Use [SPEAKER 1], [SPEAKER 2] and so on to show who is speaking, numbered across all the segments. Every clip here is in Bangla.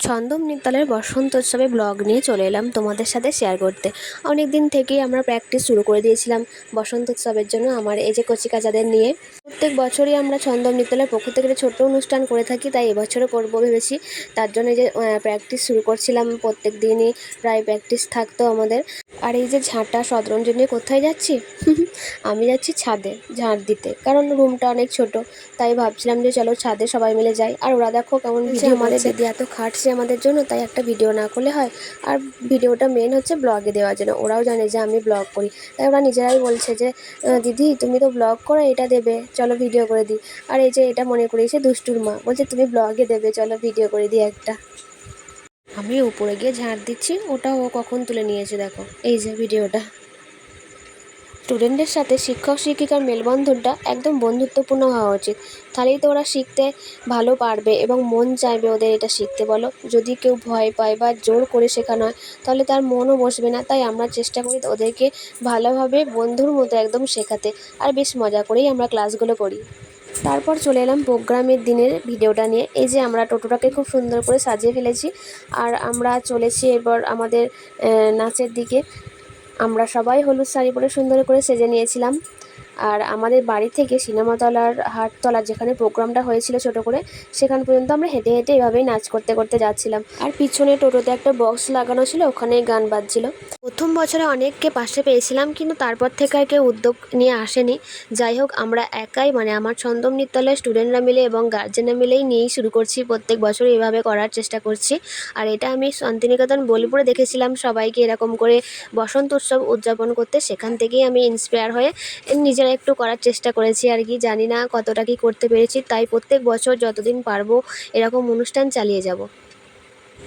[SPEAKER 1] ছন্দম নিত্যালয়ের বসন্ত উৎসবে ব্লগ নিয়ে চলে এলাম তোমাদের সাথে শেয়ার করতে। অনেক দিন থেকেই আমরা প্র্যাকটিস শুরু করে দিয়েছিলাম বসন্ত উৎসবের জন্য আমার এই যে কচিকাচাদের নিয়ে। প্রত্যেক বছরই আমরা ছন্দম নিত্যালয়ের পক্ষ থেকে একটা ছোট্ট অনুষ্ঠান করে থাকি, তাই এবছরও করবো ভেবেছি। তার জন্য এই যে প্র্যাকটিস শুরু করছিলাম, প্রত্যেক দিনই প্রায় প্র্যাকটিস থাকতো আমাদের। আর এই যে ঝাঁটা শতরঞ্জি নিয়ে কোথায় যাচ্ছি আমি যাচ্ছি ছাদে ঝাঁট দিতে, কারণ রুমটা অনেক ছোট, তাই ভাবছিলাম যে চলো ছাদে সবাই মিলে যাই। আর ওরা দেখো কেমন ভিডিও, আমাদের দিদি এত খাটছে আমাদের জন্য, তাই একটা ভিডিও না করলে হয়। আর ভিডিওটা মেন হচ্ছে ব্লগে দেওয়ার জন্য, ওরাও জানে যে আমি ব্লগ করি, তাই ওরা নিজেরাই বলছে যে দিদি তুমি তো ব্লগ করো, এটা দেবে, চলো ভিডিও করে দিই। আর এই যে এটা মনে করিয়েছে দুষ্টুর মা, বলছে তুমি ব্লগে দেবে, চলো ভিডিও করে দিই একটা। আমি উপরে গিয়ে ঝাঁট দিচ্ছি, ওটা ও কখন তুলে নিয়েছে দেখো, এই যে ভিডিওটা। স্টুডেন্টদের সাথে শিক্ষক শিক্ষিকার মেলবন্ধনটা একদম বন্ধুত্বপূর্ণ হওয়া উচিত, তাহলেই তো ওরা শিখতে ভালো পারবে এবং মন চাইবে ওদের এটা শিখতে। বলো, যদি কেউ ভয় পায় বা জোর করে শেখানো হয় তাহলে তার মনও বসবে না। তাই আমরা চেষ্টা করি ওদেরকে ভালোভাবে বন্ধুর মতো একদম শেখাতে, আর বেশ মজা করেই আমরা ক্লাসগুলো করি। তারপর চলে এলাম প্রোগ্রামের দিনের ভিডিওটা নিয়ে। এই যে আমরা টোটোটাকে খুব সুন্দর করে সাজিয়ে ফেলেছি, আর আমরা চলেছি এবার আমাদের নাচের দিকে। আমরা সবাই হলুদ শাড়ি পরে সুন্দর করে সেজে নিয়েছিলাম। আর আমাদের বাড়ি থেকে সিনেমাতলার হাটতলা, যেখানে প্রোগ্রামটা হয়েছিল ছোট করে, সেখান পর্যন্ত আমরা হেঁটে হেঁটে এভাবেই নাচ করতে করতে যাচ্ছিলাম। আর পিছনে টোটোতে একটা বক্স লাগানো ছিল, ওখানেই গান বাজছিল। প্রথম বছরে অনেককে পাশে পেয়েছিলাম, কিন্তু তারপর থেকে আর কেউ উদ্যোগ নিয়ে আসেনি। যাই হোক, আমরা একাই মানে আমার ছন্দম নৃত্যালয়ের স্টুডেন্টরা মিলে এবং গার্জেনরা মিলেই নিয়েই শুরু করছি, প্রত্যেক বছর এভাবে করার চেষ্টা করছি। আর এটা আমি শান্তিনিকেতন বোলপুরে দেখেছিলাম সবাইকে এরকম করে বসন্ত উৎসব উদযাপন করতে, সেখান থেকেই আমি ইন্সপায়ার হয়ে নিজেরা একটু করার চেষ্টা করেছি আর কি। জানি না কতটা কি করতে পেরেছি, তাই প্রত্যেক বছর যতদিন পারবো এরকম অনুষ্ঠান চালিয়ে যাব।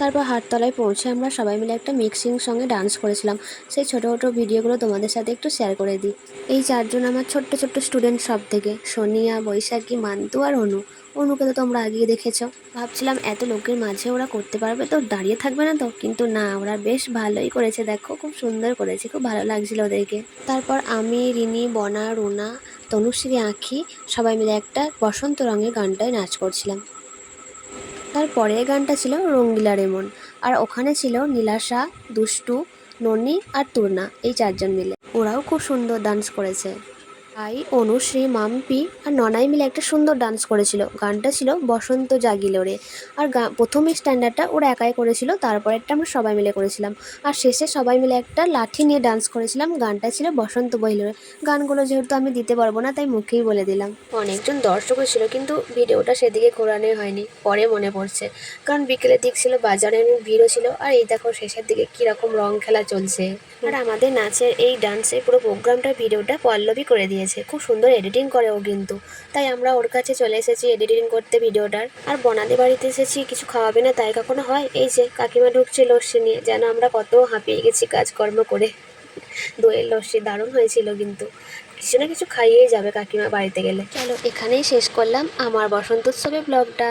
[SPEAKER 1] তারপর হাটতলায় পৌঁছে আমরা সবাই মিলে একটা মিক্সিং সঙ্গে ডান্স করেছিলাম। সেই ছোটো ছোটো ভিডিওগুলো তোমাদের সাথে একটু শেয়ার করে দিই। এই চারজন আমার ছোট্ট ছোট্ট স্টুডেন্ট, সব থেকে সোনিয়া, বৈশাখী, মান্তু আর অনু। অনুকে তো তোমরা আগেই দেখেছো। ভাবছিলাম এত লোকের মাঝে ওরা করতে পারবে তো, দাঁড়িয়ে থাকবে না তো, কিন্তু না, ওরা বেশ ভালোই করেছে, দেখো খুব সুন্দর করেছে, খুব ভালো লাগছিল ওদেরকে। তারপর আমি, রিনি, বনা, রুনা, তনুশ্রী, আঁখি সবাই মিলে একটা বসন্ত রঙের গানটায় নাচ করছিলাম। তার পরের গানটা ছিল রঙ্গিলা রেমন, আর ওখানে ছিল নীলাশা, দুষ্টু, ননি আর তুর্না, এই চারজন মিলে। ওরাও খুব সুন্দর ডান্স করেছে। আই, অনুশ্রী, মাম্পি আর ননাই মিলে একটা সুন্দর ডান্স করেছিল। গানটা ছিল বসন্ত জাগিলো রে। আর প্রথম স্ট্যান্ডার্ডটা ওরা একাই করেছিল, তারপরেরটা আমরা সবাই মিলে করেছিলাম। আর শেষে সবাই মিলে একটা লাঠি নিয়ে ডান্স করেছিলাম, গানটা ছিল বসন্ত বহিলো রে। গানগুলো যেহেতু আমি দিতে পারবো না, তাই মুখেই বলে দিলাম। অনেকজন দর্শকও ছিল, কিন্তু ভিডিওটা সেদিকে ঘোরানোই হয়নি, পরে মনে পড়ছে। কারণ বিকেলের দিক ছিল, বাজারের ভিড়ও ছিল, আর এই দেখো শেষের দিকে কীরকম রং খেলা চলছে। আর আমাদের নাচের এই ডান্সের পুরো প্রোগ্রামটার ভিডিওটা পল্লবী করে দিয়েছে, খুব সুন্দর এডিটিং করে ও কিন্তু। তাই আমরা ওর কাছে চলে এসেছি এডিটিং করতে ভিডিওটার। আর বনাদের বাড়িতে এসেছি, কিছু খাওয়াবে না তাই কখনো হয়? এই যে কাকিমা ঢুকছে লস্যি নিয়ে, যেন আমরা কত হাঁপিয়ে গেছি কাজকর্ম করে। দইয়ের লস্যি দারুণ হয়েছিল, কিন্তু কিছু না কিছু খাইয়েই যাবে কাকিমা বাড়িতে গেলে। চলো এখানেই শেষ করলাম আমার বসন্ত উৎসবের ব্লগটা।